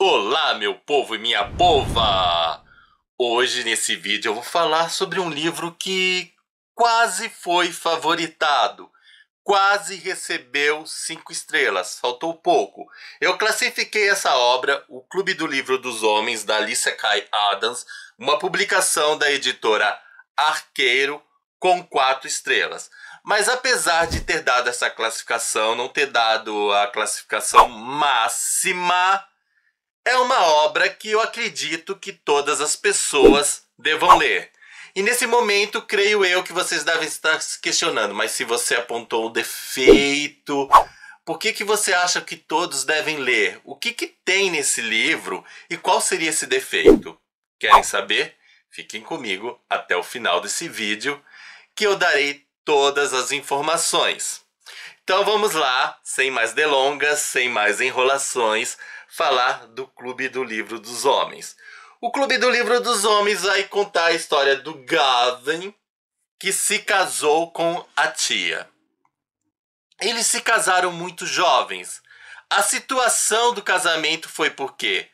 Olá, meu povo e minha pova! Hoje, nesse vídeo, eu vou falar sobre um livro que quase foi favoritado, quase recebeu 5 estrelas, faltou pouco. Eu classifiquei essa obra, O Clube do Livro dos Homens, da Alicia Kai Adams, uma publicação da editora Arqueiro, com 4 estrelas. Mas apesar de ter dado essa classificação, não ter dado a classificação máxima, é uma obra que eu acredito que todas as pessoas devam ler. E nesse momento, creio eu que vocês devem estar se questionando, mas se você apontou um defeito, por que você acha que todos devem ler? O que tem nesse livro e qual seria esse defeito? Querem saber? Fiquem comigo até o final desse vídeo, que eu darei todas as informações. Então vamos lá, sem mais delongas, sem mais enrolações, falar do Clube do Livro dos Homens. O Clube do Livro dos Homens vai contar a história do Gavin, que se casou com a tia. Eles se casaram muito jovens. A situação do casamento foi porque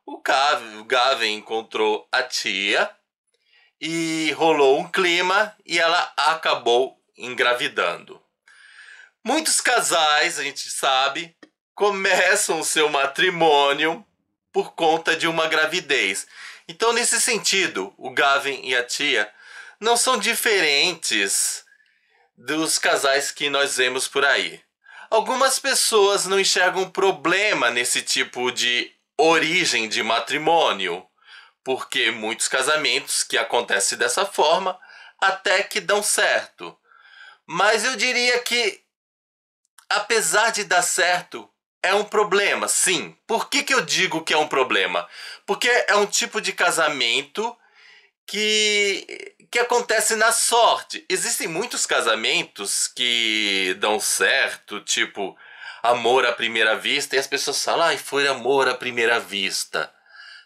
o Gavin encontrou a tia e rolou um clima e ela acabou engravidando. Muitos casais, a gente sabe, começam o seu matrimônio por conta de uma gravidez. Então, nesse sentido, o Gavin e a tia não são diferentes dos casais que nós vemos por aí. Algumas pessoas não enxergam problema nesse tipo de origem de matrimônio, porque muitos casamentos que acontecem dessa forma até que dão certo. Mas eu diria que, apesar de dar certo, é um problema, sim. Por que eu digo que é um problema? Porque é um tipo de casamento que acontece na sorte. Existem muitos casamentos que dão certo, tipo amor à primeira vista, e as pessoas falam, ai, foi amor à primeira vista.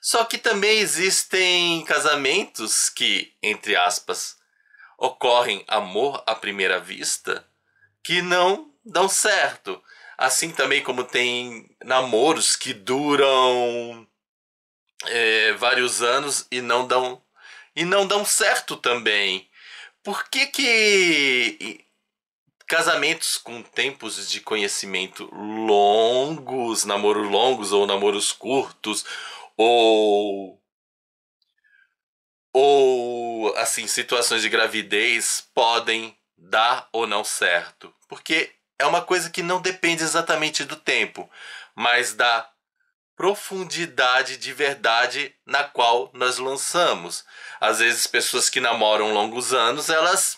Só que também existem casamentos que, entre aspas, ocorrem amor à primeira vista, que não dão certo. Assim também como tem namoros que duram vários anos e não dão certo também. Por que casamentos com tempos de conhecimento longos, namoros longos ou namoros curtos, ou assim, situações de gravidez podem dar ou não certo? Porque é uma coisa que não depende exatamente do tempo, mas da profundidade de verdade na qual nós lançamos. Às vezes, pessoas que namoram longos anos, elas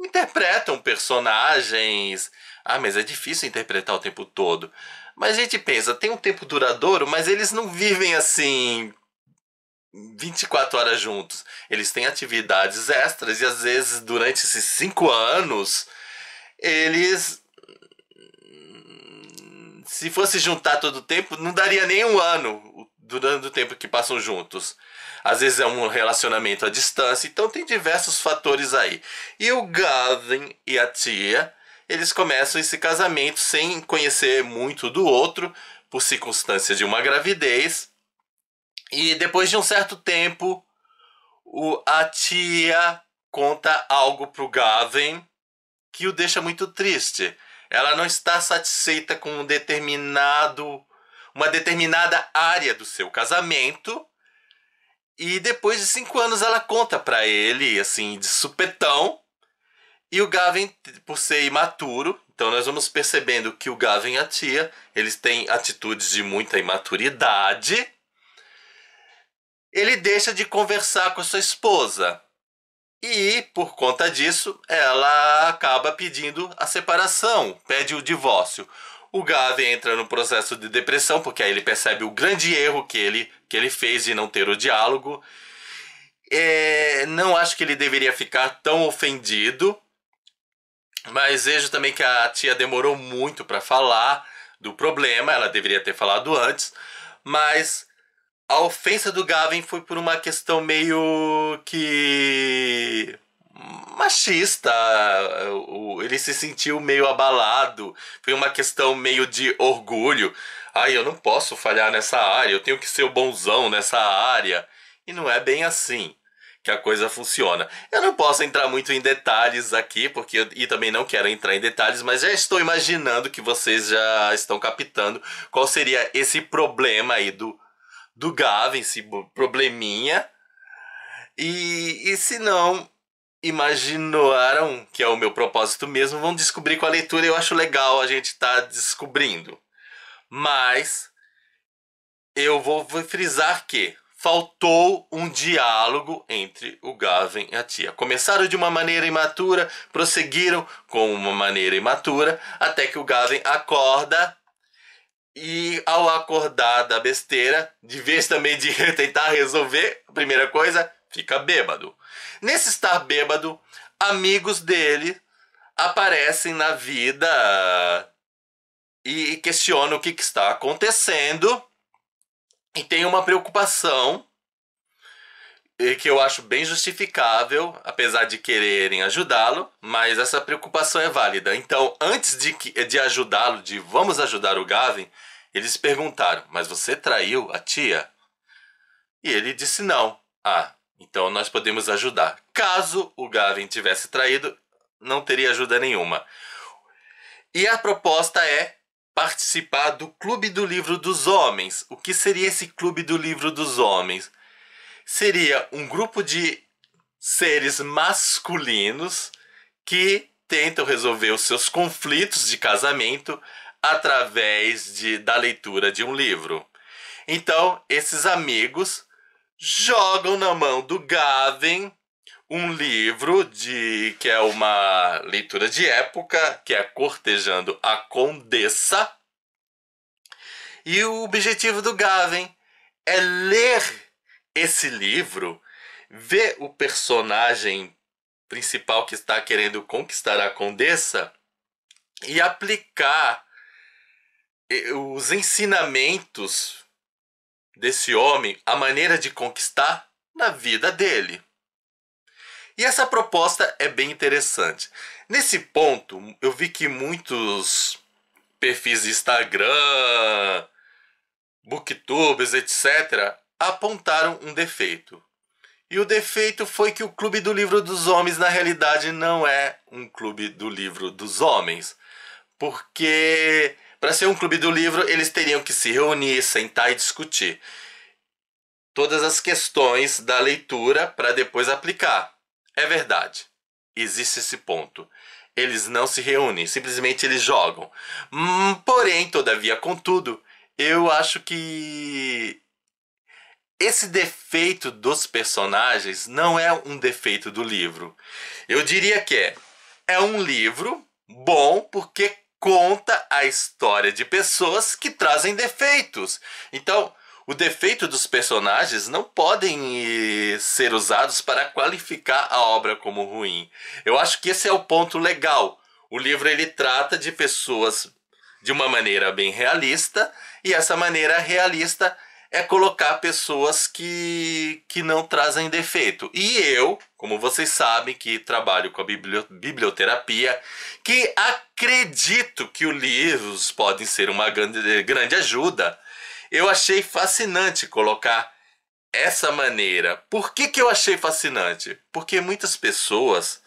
interpretam personagens. Ah, mas é difícil interpretar o tempo todo. Mas a gente pensa, tem um tempo duradouro, mas eles não vivem assim 24 horas juntos. Eles têm atividades extras e às vezes durante esses 5 anos eles, se fosse juntar todo o tempo, não daria nem um ano durante o tempo que passam juntos. Às vezes é um relacionamento à distância, então tem diversos fatores aí. E o Gavin e a tia, eles começam esse casamento sem conhecer muito do outro, por circunstância de uma gravidez. E depois de um certo tempo, a tia conta algo pro Gavin que o deixa muito triste. Ela não está satisfeita com uma determinada área do seu casamento. E depois de 5 anos ela conta pra ele, assim, de supetão. E o Gavin, por ser imaturo, então nós vamos percebendo que o Gavin e a tia, eles têm atitudes de muita imaturidade. Ele deixa de conversar com a sua esposa. E, por conta disso, ela acaba pedindo a separação, pede o divórcio. O Gavin entra no processo de depressão, porque aí ele percebe o grande erro que ele fez de não ter o diálogo. Não acho que ele deveria ficar tão ofendido, mas vejo também que a tia demorou muito para falar do problema, ela deveria ter falado antes, mas a ofensa do Gavin foi por uma questão meio que machista. Ele se sentiu meio abalado. Foi uma questão meio de orgulho. ai, eu não posso falhar nessa área, eu tenho que ser o bonzão nessa área. E não é bem assim que a coisa funciona. Eu não posso entrar muito em detalhes aqui, e também não quero entrar em detalhes, mas já estou imaginando que vocês já estão captando qual seria esse problema aí do Gavin, esse probleminha. E se não imaginaram que é o meu propósito mesmo, vão descobrir com a leitura. Eu acho legal a gente estar descobrindo. Mas eu vou frisar que faltou um diálogo entre o Gavin e a tia. Começaram de uma maneira imatura, prosseguiram com uma maneira imatura, até que o Gavin acorda. E ao acordar da besteira, de vez também de tentar resolver, a primeira coisa, fica bêbado. Nesse estar bêbado, amigos dele aparecem na vida e questionam o que está acontecendo. E tem uma preocupação que eu acho bem justificável, apesar de quererem ajudá-lo, mas essa preocupação é válida. Então, antes de ajudá-lo, de vamos ajudar o Gavin, eles perguntaram, mas você traiu a tia? E ele disse não. Ah, então nós podemos ajudar. Caso o Gavin tivesse traído, não teria ajuda nenhuma. E a proposta é participar do Clube do Livro dos Homens. O que seria esse Clube do Livro dos Homens? Seria um grupo de seres masculinos que tentam resolver os seus conflitos de casamento através da leitura de um livro. Então, esses amigos jogam na mão do Gavin um livro que é uma leitura de época, que é Cortejando a Condessa. E o objetivo do Gavin é ler esse livro, ver o personagem principal que está querendo conquistar a Condessa e aplicar os ensinamentos desse homem, a maneira de conquistar na vida dele. E essa proposta é bem interessante. Nesse ponto, eu vi que muitos perfis de Instagram, booktubers, etc., apontaram um defeito. E o defeito foi que o Clube do Livro dos Homens, na realidade, não é um Clube do Livro dos Homens. Porque, para ser um Clube do Livro, eles teriam que se reunir, sentar e discutir todas as questões da leitura para depois aplicar. É verdade. Existe esse ponto. Eles não se reúnem, simplesmente eles jogam. Porém, todavia, contudo, eu acho que esse defeito dos personagens não é um defeito do livro. Eu diria que é um livro bom porque conta a história de pessoas que trazem defeitos. Então, o defeito dos personagens não podem ser usados para qualificar a obra como ruim. Eu acho que esse é o ponto legal. O livro ele trata de pessoas de uma maneira bem realista, e essa maneira realista é colocar pessoas que não trazem defeito. E eu, como vocês sabem, que trabalho com a biblioterapia, que acredito que os livros podem ser uma grande ajuda, eu achei fascinante colocar essa maneira. Por que eu achei fascinante? Porque muitas pessoas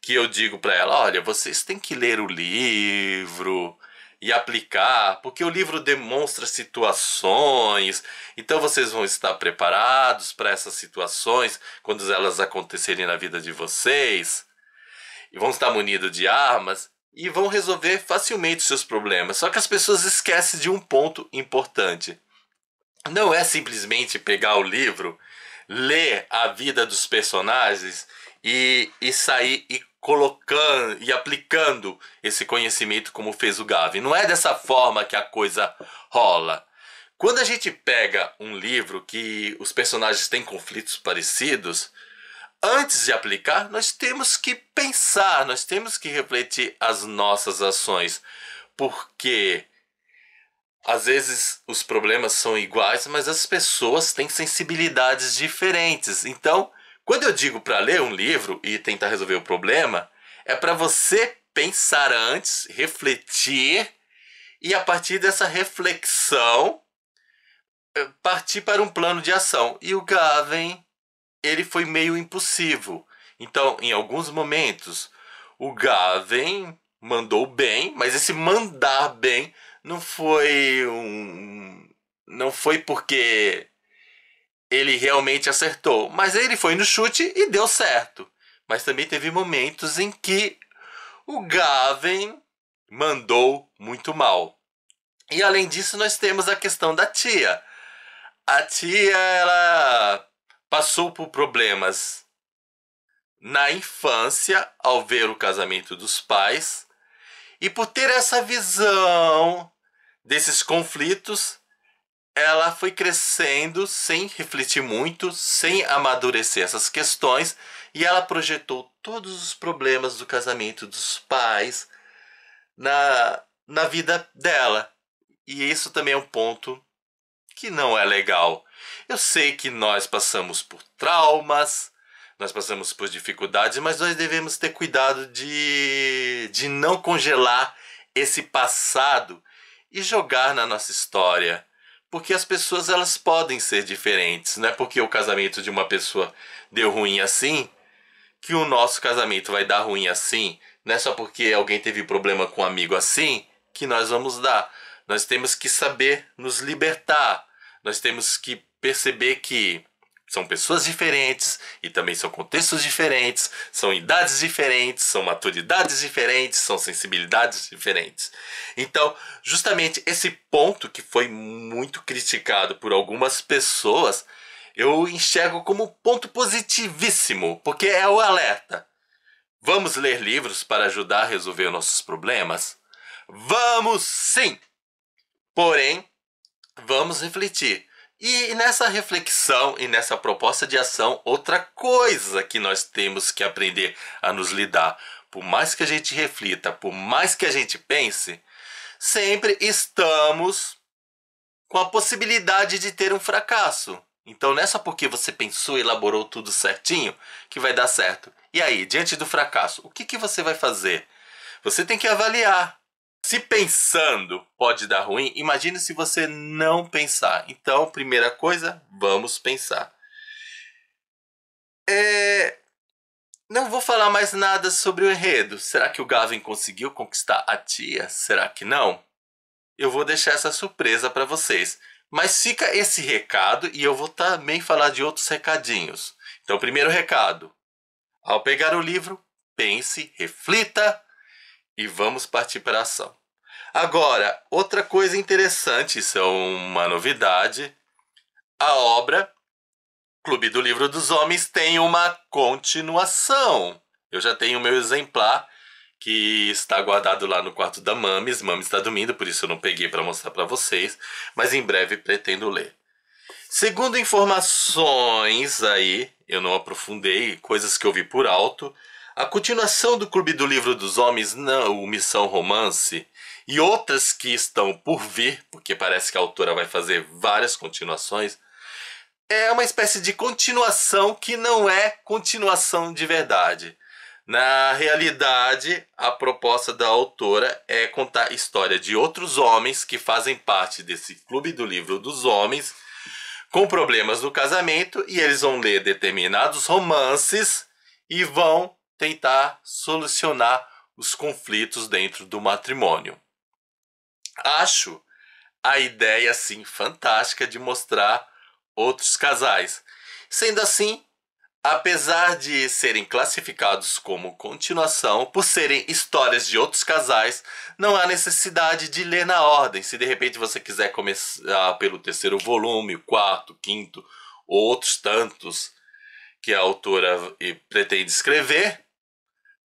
que eu digo para ela, olha, vocês têm que ler o livro e aplicar, porque o livro demonstra situações, então vocês vão estar preparados para essas situações quando elas acontecerem na vida de vocês, e vão estar munidos de armas e vão resolver facilmente os seus problemas. Só que as pessoas esquecem de um ponto importante. Não é simplesmente pegar o livro, ler a vida dos personagens e sair e colocando e aplicando esse conhecimento como fez o Gavin. Não é dessa forma que a coisa rola. Quando a gente pega um livro que os personagens têm conflitos parecidos, antes de aplicar, nós temos que pensar, nós temos que refletir as nossas ações. Porque às vezes os problemas são iguais, mas as pessoas têm sensibilidades diferentes. Então, quando eu digo para ler um livro e tentar resolver o problema, é para você pensar antes, refletir e a partir dessa reflexão partir para um plano de ação. E o Gavin, ele foi meio impulsivo. Então, em alguns momentos, o Gavin mandou bem, mas esse mandar bem não foi porque ele realmente acertou, mas ele foi no chute e deu certo. Mas também teve momentos em que o Gavin mandou muito mal. E além disso, nós temos a questão da tia. A tia, ela passou por problemas na infância ao ver o casamento dos pais, e por ter essa visão desses conflitos, ela foi crescendo sem refletir muito, sem amadurecer essas questões, e ela projetou todos os problemas do casamento dos pais na vida dela. E isso também é um ponto que não é legal. Eu sei que nós passamos por traumas, nós passamos por dificuldades, mas nós devemos ter cuidado de não congelar esse passado e jogar na nossa história. Porque as pessoas, elas podem ser diferentes. Não é porque o casamento de uma pessoa deu ruim assim que o nosso casamento vai dar ruim assim. Não é só porque alguém teve problema com um amigo assim que nós vamos dar. Nós temos que saber nos libertar. Nós temos que perceber que são pessoas diferentes e também são contextos diferentes, são idades diferentes, são maturidades diferentes, são sensibilidades diferentes. Então, justamente esse ponto que foi muito criticado por algumas pessoas, eu enxergo como ponto positivíssimo, porque é o alerta. Vamos ler livros para ajudar a resolver nossos problemas? Vamos sim! Porém, vamos refletir. E nessa reflexão e nessa proposta de ação, outra coisa que nós temos que aprender a nos lidar. Por mais que a gente reflita, por mais que a gente pense, sempre estamos com a possibilidade de ter um fracasso. Então não é só porque você pensou e elaborou tudo certinho que vai dar certo. E aí, diante do fracasso, o que você vai fazer? Você tem que avaliar. Se pensando pode dar ruim, imagine se você não pensar. Então, primeira coisa, vamos pensar. Não vou falar mais nada sobre o enredo. Será que o Gavin conseguiu conquistar a tia? Será que não? Eu vou deixar essa surpresa para vocês. Mas fica esse recado e eu vou também falar de outros recadinhos. Então, primeiro recado. Ao pegar o livro, pense, reflita e vamos partir para a ação. Agora, outra coisa interessante, isso é uma novidade. A obra Clube do Livro dos Homens tem uma continuação. Eu já tenho o meu exemplar que está guardado lá no quarto da Mames. Mames está dormindo, por isso eu não peguei para mostrar para vocês, mas em breve pretendo ler. Segundo informações aí, eu não aprofundei, coisas que eu vi por alto, a continuação do Clube do Livro dos Homens, não, o Missão Romance, e outras que estão por vir, porque parece que a autora vai fazer várias continuações, é uma espécie de continuação que não é continuação de verdade. Na realidade, a proposta da autora é contar a história de outros homens que fazem parte desse Clube do Livro dos Homens, com problemas no casamento, e eles vão ler determinados romances e vão tentar solucionar os conflitos dentro do matrimônio. Acho a ideia, assim, fantástica de mostrar outros casais. Sendo assim, apesar de serem classificados como continuação, por serem histórias de outros casais, não há necessidade de ler na ordem. Se de repente você quiser começar pelo terceiro volume, o quarto, quinto, ou outros tantos que a autora pretende escrever,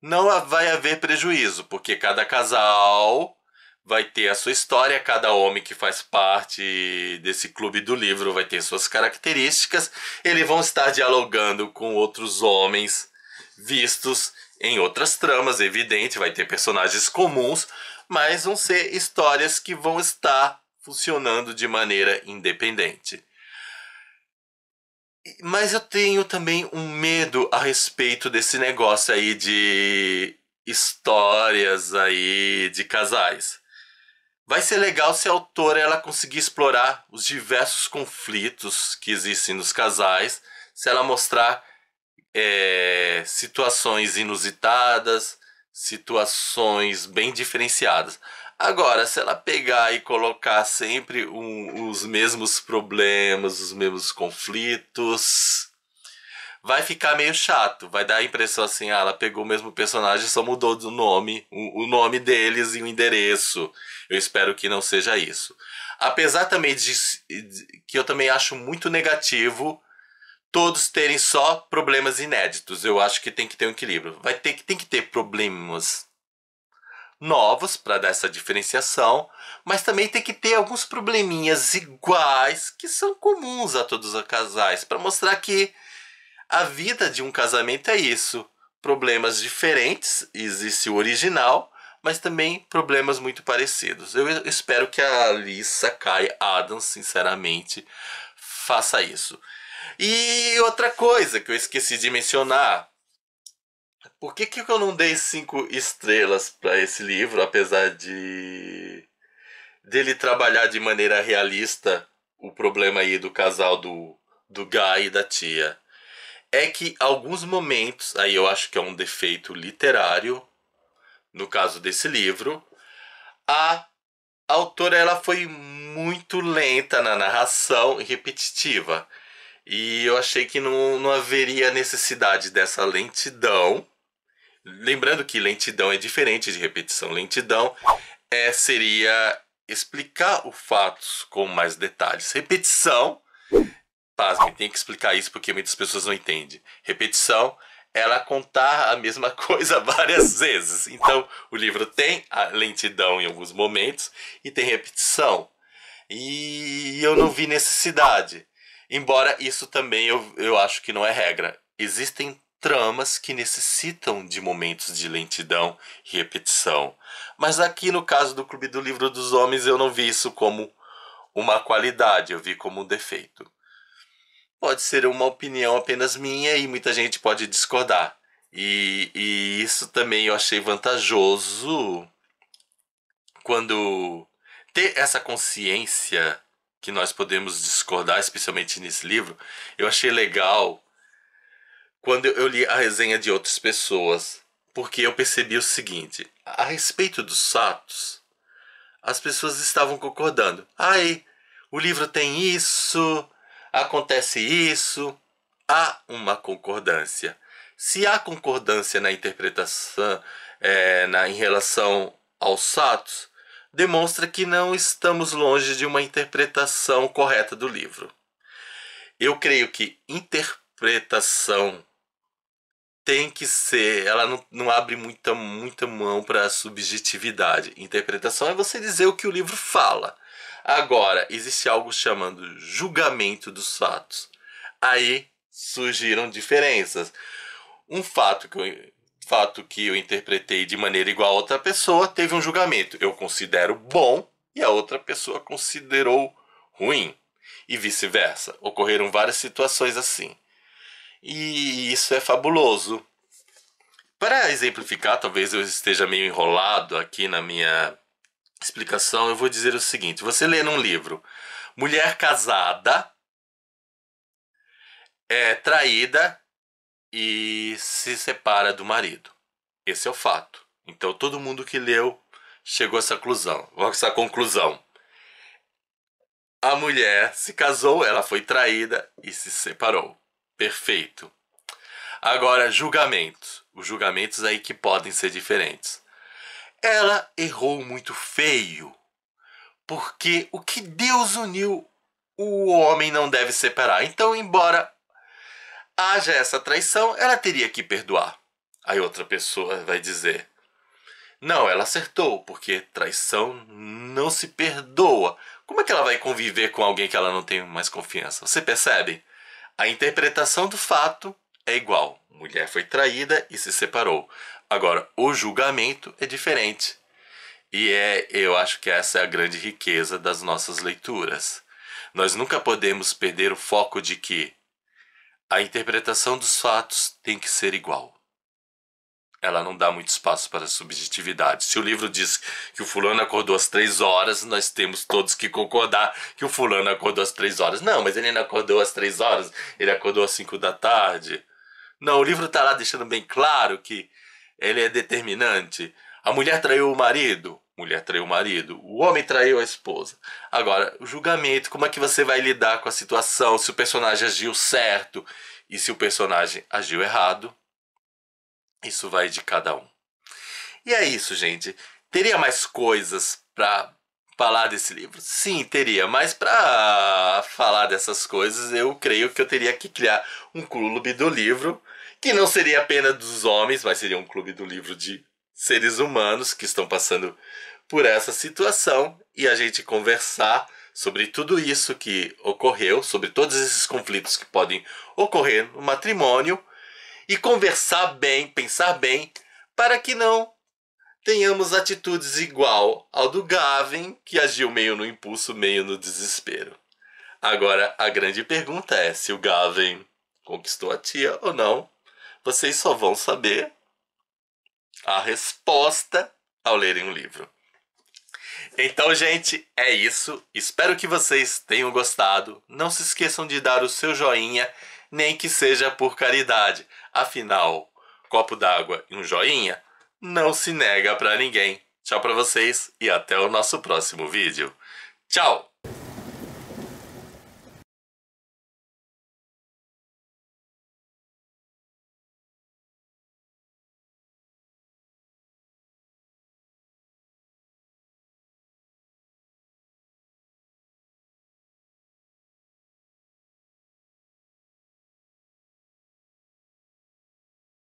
não vai haver prejuízo, porque cada casal vai ter a sua história, cada homem que faz parte desse clube do livro vai ter suas características, eles vão estar dialogando com outros homens vistos em outras tramas, evidente, vai ter personagens comuns, mas vão ser histórias que vão estar funcionando de maneira independente. Mas eu tenho também um medo a respeito desse negócio aí de histórias aí de casais. Vai ser legal se a autora ela conseguir explorar os diversos conflitos que existem nos casais, se ela mostrar situações inusitadas, situações bem diferenciadas. Agora, se ela pegar e colocar sempre os mesmos problemas, os mesmos conflitos, vai ficar meio chato. Vai dar a impressão assim, ah, ela pegou o mesmo personagem, só mudou do nome, o nome deles e o endereço. Eu espero que não seja isso. Apesar também de que eu também acho muito negativo todos terem só problemas inéditos. Eu acho que tem que ter um equilíbrio. Tem que ter problemas novos para dar essa diferenciação, mas também tem que ter alguns probleminhas iguais que são comuns a todos os casais, para mostrar que a vida de um casamento é isso. Problemas diferentes, existe o original, mas também problemas muito parecidos. Eu espero que a Alyssa Kai Adams, sinceramente, faça isso. E outra coisa que eu esqueci de mencionar. Por que eu não dei 5 estrelas para esse livro, apesar de dele trabalhar de maneira realista o problema aí do casal do Guy e da tia? É que alguns momentos, aí eu acho que é um defeito literário, no caso desse livro, a autora ela foi muito lenta na narração e repetitiva. E eu achei que não haveria necessidade dessa lentidão. Lembrando que lentidão é diferente de repetição. Lentidão seria explicar os fatos com mais detalhes. Repetição, pasme, tem que explicar isso porque muitas pessoas não entendem. Repetição, ela contar a mesma coisa várias vezes. Então, o livro tem a lentidão em alguns momentos e tem repetição. E eu não vi necessidade. Embora isso também eu acho que não é regra. Existem tramas que necessitam de momentos de lentidão e repetição. Mas aqui no caso do Clube do Livro dos Homens eu não vi isso como uma qualidade, eu vi como um defeito. Pode ser uma opinião apenas minha e muita gente pode discordar. E isso também eu achei vantajoso quando ter essa consciência que nós podemos discordar, especialmente nesse livro, eu achei legal quando eu li a resenha de outras pessoas, porque eu percebi o seguinte: a respeito dos fatos, as pessoas estavam concordando. Ai, o livro tem isso, acontece isso, há uma concordância. Se há concordância na interpretação, em relação aos fatos, demonstra que não estamos longe de uma interpretação correta do livro. Eu creio que interpretação tem que ser, ela não abre muita mão para a subjetividade. Interpretação é você dizer o que o livro fala. Agora, existe algo chamando julgamento dos fatos. Aí surgiram diferenças. Um fato que eu interpretei de maneira igual a outra pessoa teve um julgamento. Eu considero bom e a outra pessoa considerou ruim. E vice-versa. Ocorreram várias situações assim. E isso é fabuloso. Para exemplificar, talvez eu esteja meio enrolado aqui na minha explicação, eu vou dizer o seguinte: você lê num livro, mulher casada é traída e se separa do marido. Esse é o fato. Então todo mundo que leu chegou a essa conclusão. A mulher se casou, ela foi traída e se separou. Perfeito. Agora, julgamentos. Os julgamentos aí que podem ser diferentes. Ela errou muito feio, porque o que Deus uniu, o homem não deve separar. Então, embora haja essa traição, ela teria que perdoar. Aí outra pessoa vai dizer: não, ela acertou, porque traição não se perdoa. Como é que ela vai conviver com alguém que ela não tem mais confiança? Você percebe? A interpretação do fato é igual. Mulher foi traída e se separou. Agora, o julgamento é diferente. E eu acho que essa é a grande riqueza das nossas leituras. Nós nunca podemos perder o foco de que a interpretação dos fatos tem que ser igual. ela não dá muito espaço para a subjetividade. Se o livro diz que o fulano acordou às 3 horas, nós temos todos que concordar que o fulano acordou às 3 horas. Não, mas ele não acordou às 3 horas, ele acordou às 5 da tarde. Não, o livro está lá deixando bem claro que ele é determinante. A mulher traiu o marido, mulher traiu o marido. O homem traiu a esposa. Agora, o julgamento, como é que você vai lidar com a situação, se o personagem agiu certo e se o personagem agiu errado. Isso vai de cada um. E é isso, gente. Teria mais coisas pra falar desse livro? Sim, teria. Mas pra falar dessas coisas, eu creio que eu teria que criar um clube do livro, que não seria apenas dos homens, mas seria um clube do livro de seres humanos que estão passando por essa situação e a gente conversar sobre tudo isso que ocorreu, sobre todos esses conflitos que podem ocorrer no matrimônio, e conversar bem, pensar bem, para que não tenhamos atitudes igual ao do Gavin, que agiu meio no impulso, meio no desespero. Agora, a grande pergunta é se o Gavin conquistou a tia ou não. Vocês só vão saber a resposta ao lerem o livro. Então, gente, é isso. Espero que vocês tenham gostado. Não se esqueçam de dar o seu joinha, nem que seja por caridade. Afinal, copo d'água e um joinha não se nega pra ninguém. Tchau pra vocês e até o nosso próximo vídeo. Tchau!